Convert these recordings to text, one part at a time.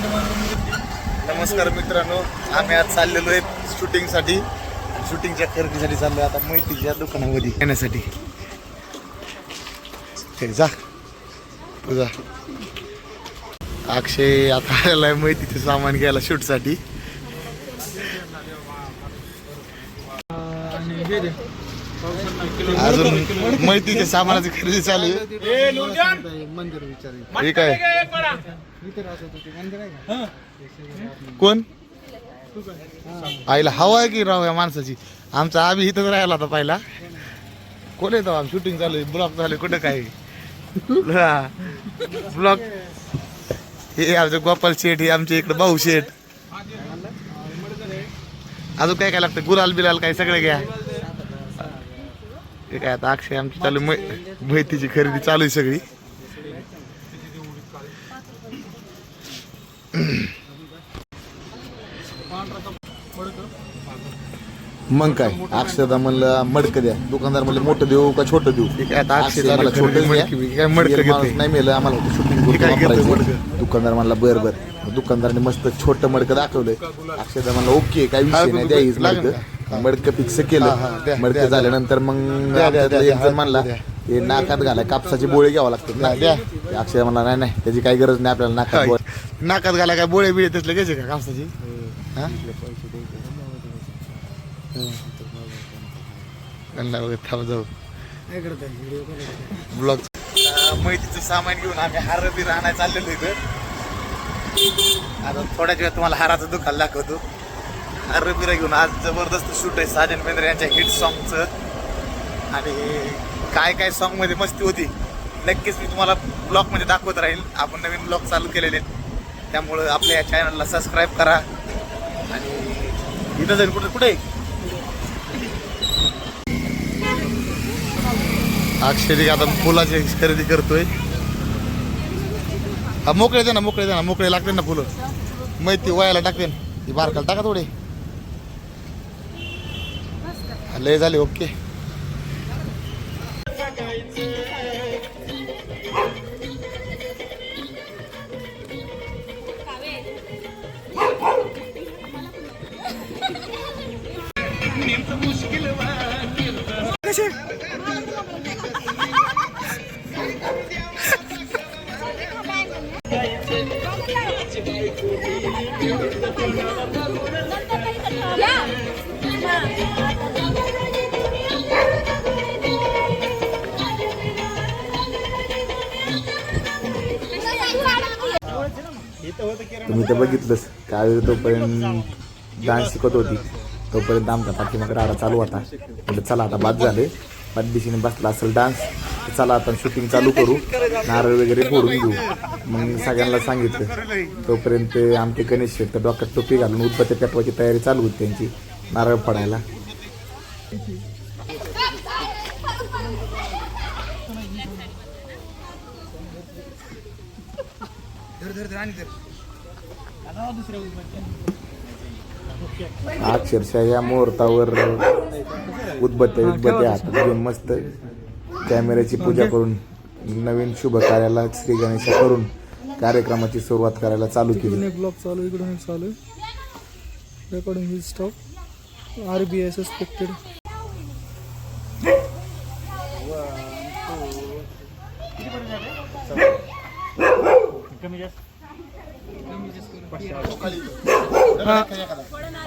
नमस्कार मित्रांनो, आम्ही आज चाललेलो आहे शूटिंगसाठी. शूटिंगच्या खरेदीसाठी चाललोय आता मैत्रीच्या दुकानामध्ये येण्यासाठी. जा तुझा अक्षय आता आलेला आहे मैत्रीचं सामान घ्यायला शूटसाठी. अजून मैत्रीच्या सामानाची खरेदी चालू आहे. ठीक आहे. कोण आईला हवा आहे की राव या माणसाची. आमचा आम्ही इथंच राहिला होता पहिला. कोण येतो आम शूटिंग चालू आहे, ब्लॉक चालू आहे, कुठं काय ब्लॉक. हे आमचं गोपाल शेठ, हे आमच्या इकडं भाऊ शेठ. अजून काय काय लागतं, गुलाल बिलाल काय सगळं घ्या. हे काय आता अक्षय आमची चालू मैतीची खरेदी चालू आहे सगळी. मग काय अक्षदा म्हणलं मडकं द्या, दुकानदार म्हणलं मोठं देऊ का छोटं देऊ. मला छोटं नाही मिळलं, आम्हाला शूटिंग. दुकानदार म्हणला बर बर. दुकानदाराने मस्त छोटं मडकं दाखवलंय. अक्षदा म्हणलं ओके काय विषय नाही, द्या हीच मडकं. मडकं फिक्स केलं. मडकं झाल्यानंतर मग एक जण म्हणला हे नाकात घालाय कापसाचे बोळे घ्यावं लागतात ना. अक्षय म्हणला नाही नाही त्याची काही गरज नाही आपल्याला. नाकात घालाय काय बोळे बिळे तसले घ्यायचे का कापसाची. जाऊ ब्लॉग. मैतीचं सामान घेऊन आम्ही हार बी राहण्यात चाललेलो इथं. आता थोड्याच वेळात तुम्हाला हाराचं दुकान दाखवतो. हार बिरा घेऊन आज जबरदस्त शूट आहे साजन बेंद्रे यांच्या हिट सॉन्गचं. आणि काय काय सॉन्ग मध्ये मस्ती होती नक्कीच मी तुम्हाला ब्लॉग मध्ये दाखवत राहील. आपण नवीन ब्लॉग चालू केलेले त्यामुळं आपल्या या चॅनलला सबस्क्राईब करा. आणि इथं जाईल कुठे कुठे अक्षरी आता फुलाची खरेदी करतोय. हा मोकळे दे ना, मोकळे दे ना, मोकळे लागते ना फुलं. मैती वयाला टाकते ना, बारकाला टाका थोडे. लय झाले ओके. तुम्ही तर बघितलंच काय तोपर्यंत डान्स शिकत होती तोपर्यंत आमच्या पाठीमागे राडा चालू होता. म्हणजे चला आता बाद झाले, बाद दिशेने बसला असेल डान्स, चला आता शूटिंग चालू करू, नारळ वगैरे फोडून घेऊ. मग सगळ्यांना सांगितलं. तोपर्यंत आमचे गणेश शेठ डोक्यात टोपी घालून उदबत्त्या पेटवायची तयारी चालू होती त्यांची नारळ फोडायला. अक्षरशः या मुहूर्तावर उदबत्त्या हातात घेऊन मस्त कॅमेऱ्याची पूजा करून नवीन शुभ कार्याला श्री गणेश करून कार्यक्रमाची सुरुवात करायला चालू केली. ब्लॉग चालू इकडून चालू recording will stop. RBI suspected.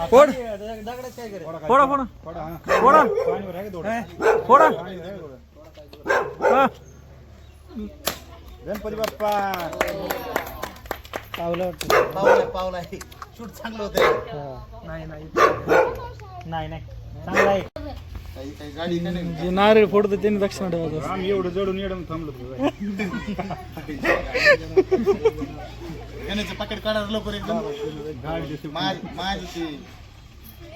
फोड फोडा फोडा फोडा फोडा. गणपती बाप्पा. पावलं पावलं शूट चांगलं होतं. नाही नाही नाही नाही चांगलं आहे. जे नारळ फोडतो त्यांनी दक्षिणा ठेवायचं. आम्ही एवढं जडून येडून थांबलो. पाकिट काढायला लवकर एकदम माझी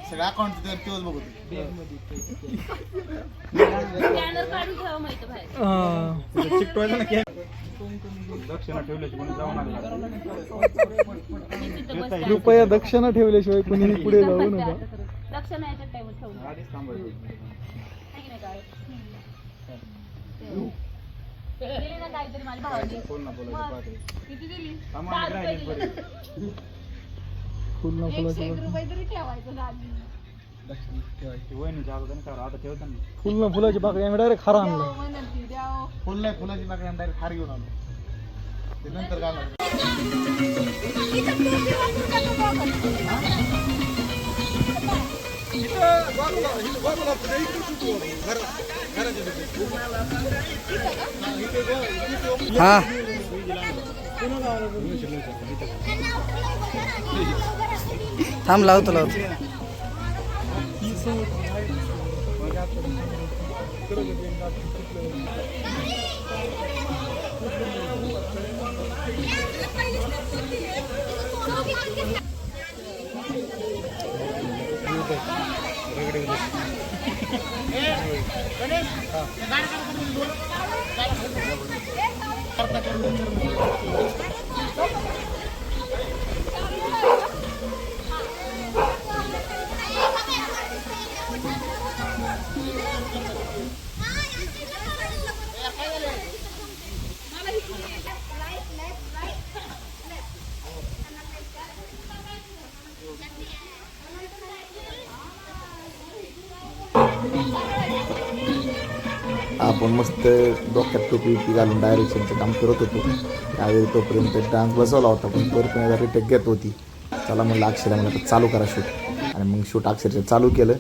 सगळं अकाउंट तेच बघतो. कृपया दक्षिणा ठेवल्याशिवाय कोणी पुढे जाऊ नका. दिली ना काहीतरी माझ्या भावाने. किती दिली? 10 रुपये दिले. फुल 101 रुपये तरी ठेवायचं ना आधी. फुल फुलाची बाकडी आम्ही डायरेक्ट हार आणलं. द्यावं म्हणत ती, द्यावं. फुल नाही फुलाची बाकी आम्ही डायरेक्ट हार घेऊन आलो ते नंतर घालणार. इथं टोपी वापरू का तू बघत? हा थांब लावतो आपण मस्त डोक्यात टोपी घालून डायरेक्शनचं काम करत होतो. त्यावेळी तोपर्यंत डान्स बसवला होता पण तोपर्यंत रिटेक घेत होती. चला म्हणलं अक्षरला मला चालू करा शूट आणि मग शूट अक्षरशः चालू केलं.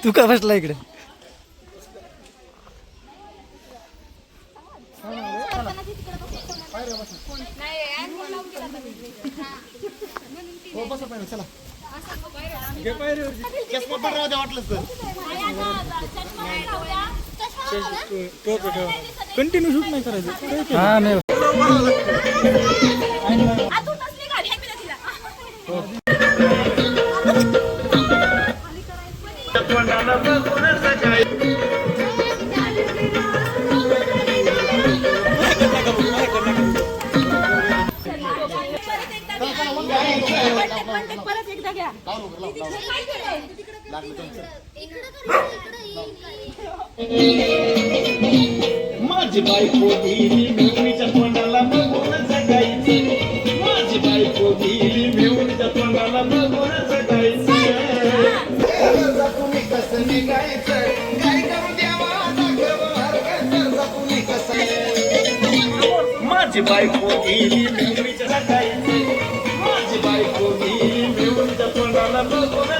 तू का बसला इकडे? कंटिन्यू शूट नाही करायचं. हा नाही परत एकदा घ्या. माझी बायको गेली मिळूच्या तोंडाला बघून जगायची. माझी बायको गेली मिळूच्या तोंडाला बघून जगायची. तुम्ही कसं निघायचं काय करू द्यावा तुम्ही कसं. माझी बायको गेली मिळूच्या जगायची. माझी बायको गेली मिळूच्या तोंडाला बघून